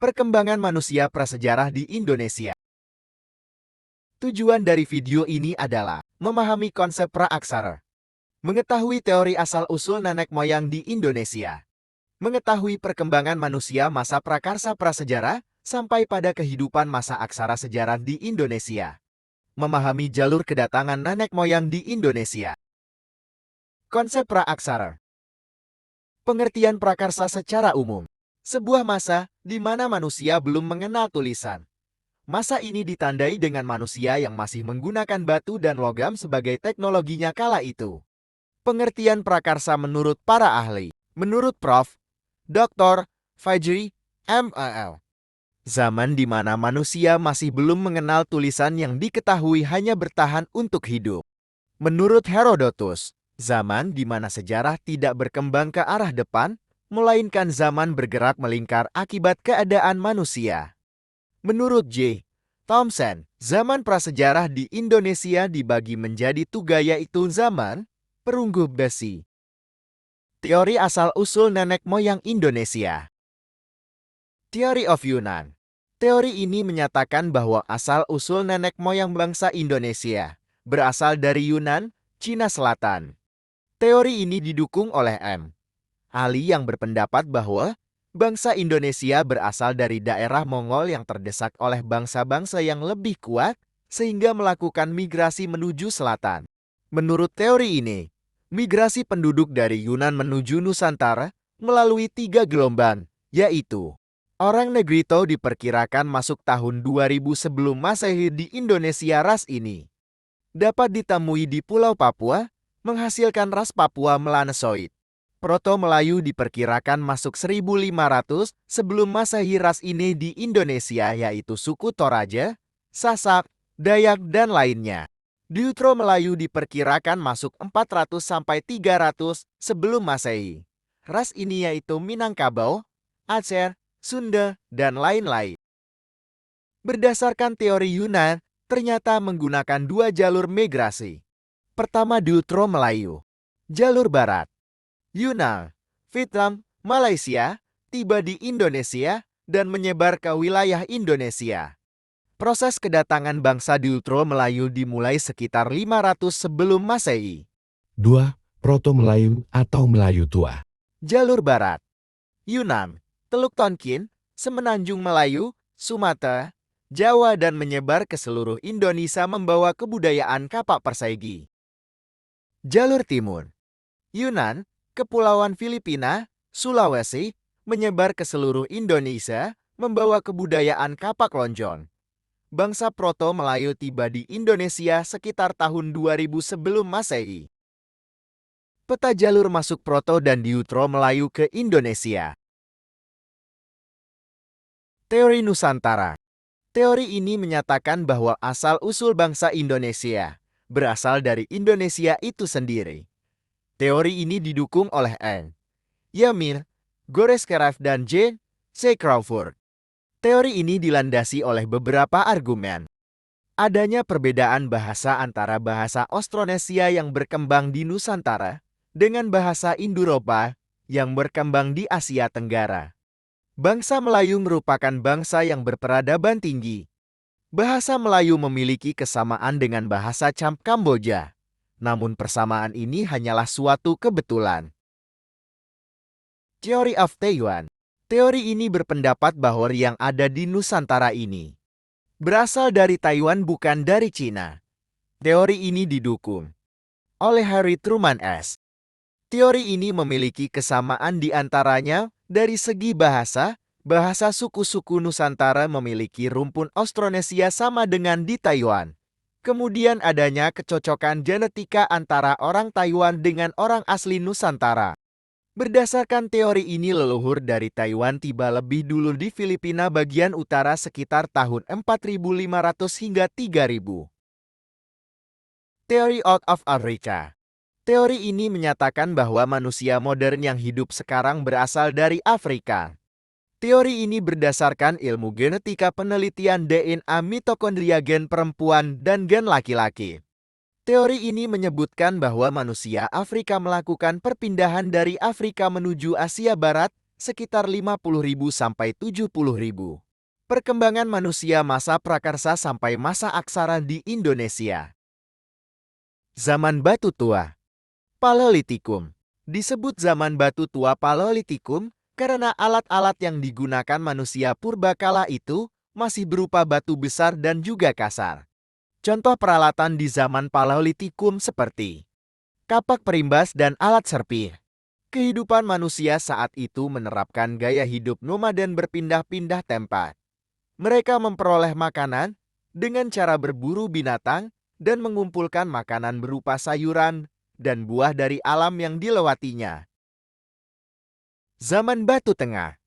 Perkembangan manusia prasejarah di Indonesia. Tujuan dari video ini adalah memahami konsep praaksara, mengetahui teori asal-usul nenek moyang di Indonesia, mengetahui perkembangan manusia masa prakarsa prasejarah sampai pada kehidupan masa aksara sejarah di Indonesia, memahami jalur kedatangan nenek moyang di Indonesia. Konsep praaksara. Pengertian prakarsa secara umum. Sebuah masa di mana manusia belum mengenal tulisan. Masa ini ditandai dengan manusia yang masih menggunakan batu dan logam sebagai teknologinya kala itu. Pengertian prakarsa menurut para ahli. Menurut Prof. Dr. Fajri, M.A.L. Zaman di mana manusia masih belum mengenal tulisan yang diketahui hanya bertahan untuk hidup. Menurut Herodotus, zaman di mana sejarah tidak berkembang ke arah depan, melainkan zaman bergerak melingkar akibat keadaan manusia. Menurut J. Thompson, zaman prasejarah di Indonesia dibagi menjadi tiga, yaitu zaman perunggu besi. Teori asal-usul nenek moyang Indonesia. Theory of Yunan. Teori ini menyatakan bahwa asal-usul nenek moyang bangsa Indonesia berasal dari Yunan, Cina Selatan. Teori ini didukung oleh M. Ali yang berpendapat bahwa bangsa Indonesia berasal dari daerah Mongol yang terdesak oleh bangsa-bangsa yang lebih kuat sehingga melakukan migrasi menuju selatan. Menurut teori ini, migrasi penduduk dari Yunan menuju Nusantara melalui 3 gelombang, yaitu orang Negrito diperkirakan masuk tahun 2000 sebelum Masehi di Indonesia. Ras ini dapat ditemui di Pulau Papua, menghasilkan ras Papua Melanesoid. Proto-Melayu diperkirakan masuk 1500 sebelum Masehi. Ras ini di Indonesia yaitu suku Toraja, Sasak, Dayak, dan lainnya. Deutero-Melayu diperkirakan masuk 400-300 sebelum Masehi. Ras ini yaitu Minangkabau, Aceh, Sunda, dan lain-lain. Berdasarkan teori Yunan, ternyata menggunakan 2 jalur migrasi. Pertama, Deutero-Melayu. Jalur barat. Yunan, Vietnam, Malaysia, tiba di Indonesia dan menyebar ke wilayah Indonesia. Proses kedatangan bangsa Deutero-Melayu dimulai sekitar 500 sebelum Masehi. 2. Proto-Melayu atau Melayu Tua. Jalur barat. Yunan, Teluk Tonkin, Semenanjung Melayu, Sumatera, Jawa, dan menyebar ke seluruh Indonesia membawa kebudayaan Kapak Persegi. Jalur timur. Yunan, Kepulauan Filipina, Sulawesi, menyebar ke seluruh Indonesia, membawa kebudayaan Kapak Lonjong. Bangsa Proto-Melayu tiba di Indonesia sekitar tahun 2000 sebelum Masehi. Peta jalur masuk Proto dan Deutero-Melayu ke Indonesia. Teori Nusantara. Teori ini menyatakan bahwa asal-usul bangsa Indonesia berasal dari Indonesia itu sendiri. Teori ini didukung oleh N. Yamir, Goreskaraf, dan J. C. Crawford. Teori ini dilandasi oleh beberapa argumen. Adanya perbedaan bahasa antara bahasa Austronesia yang berkembang di Nusantara dengan bahasa Indo-Eropa yang berkembang di Asia Tenggara. Bangsa Melayu merupakan bangsa yang berperadaban tinggi. Bahasa Melayu memiliki kesamaan dengan bahasa Cham Kamboja. Namun persamaan ini hanyalah suatu kebetulan. Theory of Taiwan. Teori ini berpendapat bahwa yang ada di Nusantara ini berasal dari Taiwan, bukan dari Cina. Teori ini didukung oleh Harry Truman S. Teori ini memiliki kesamaan di antaranya dari segi bahasa. Bahasa suku-suku Nusantara memiliki rumpun Austronesia sama dengan di Taiwan. Kemudian adanya kecocokan genetika antara orang Taiwan dengan orang asli Nusantara. Berdasarkan teori ini, leluhur dari Taiwan tiba lebih dulu di Filipina bagian utara sekitar tahun 4500 hingga 3000. Theory out of Africa. Teori ini menyatakan bahwa manusia modern yang hidup sekarang berasal dari Afrika. Teori ini berdasarkan ilmu genetika, penelitian DNA mitokondria, gen perempuan dan gen laki-laki. Teori ini menyebutkan bahwa manusia Afrika melakukan perpindahan dari Afrika menuju Asia Barat sekitar 50.000 sampai 70.000. Perkembangan manusia masa prakarsa sampai masa aksara di Indonesia. Zaman Batu Tua. Paleolitikum. Disebut zaman Batu Tua Paleolitikum karena alat-alat yang digunakan manusia purbakala itu masih berupa batu besar dan juga kasar. Contoh peralatan di zaman Paleolitikum seperti kapak perimbas dan alat serpih. Kehidupan manusia saat itu menerapkan gaya hidup nomaden berpindah-pindah tempat. Mereka memperoleh makanan dengan cara berburu binatang dan mengumpulkan makanan berupa sayuran dan buah dari alam yang dilewatinya. Zaman Batu Tengah.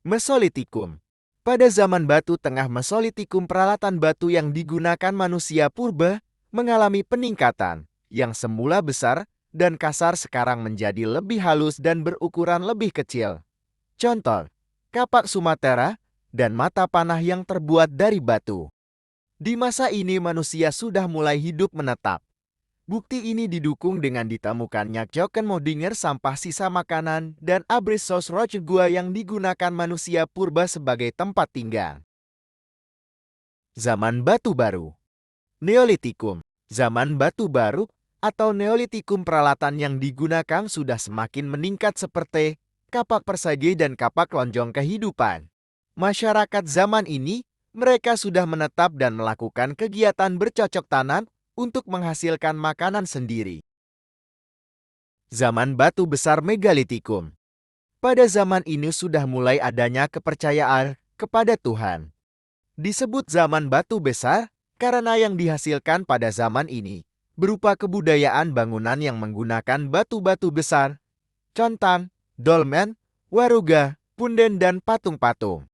Mesolitikum. Pada zaman Batu Tengah Mesolitikum, peralatan batu yang digunakan manusia purba mengalami peningkatan yang semula besar dan kasar sekarang menjadi lebih halus dan berukuran lebih kecil. Contoh, kapak Sumatera dan mata panah yang terbuat dari batu. Di masa ini manusia sudah mulai hidup menetap. Bukti ini didukung dengan ditemukannya Jokenmodinger, sampah sisa makanan, dan Abrissos roche gua yang digunakan manusia purba sebagai tempat tinggal. Zaman Batu Baru. Neolitikum. Zaman Batu Baru atau Neolitikum, peralatan yang digunakan sudah semakin meningkat seperti kapak persegi dan kapak lonjong kehidupan. Masyarakat zaman ini, mereka sudah menetap dan melakukan kegiatan bercocok tanam untuk menghasilkan makanan sendiri. Zaman Batu Besar Megalitikum. Pada zaman ini sudah mulai adanya kepercayaan kepada Tuhan. Disebut zaman Batu Besar karena yang dihasilkan pada zaman ini berupa kebudayaan bangunan yang menggunakan batu-batu besar, contan, dolmen, waruga, punden, dan patung-patung.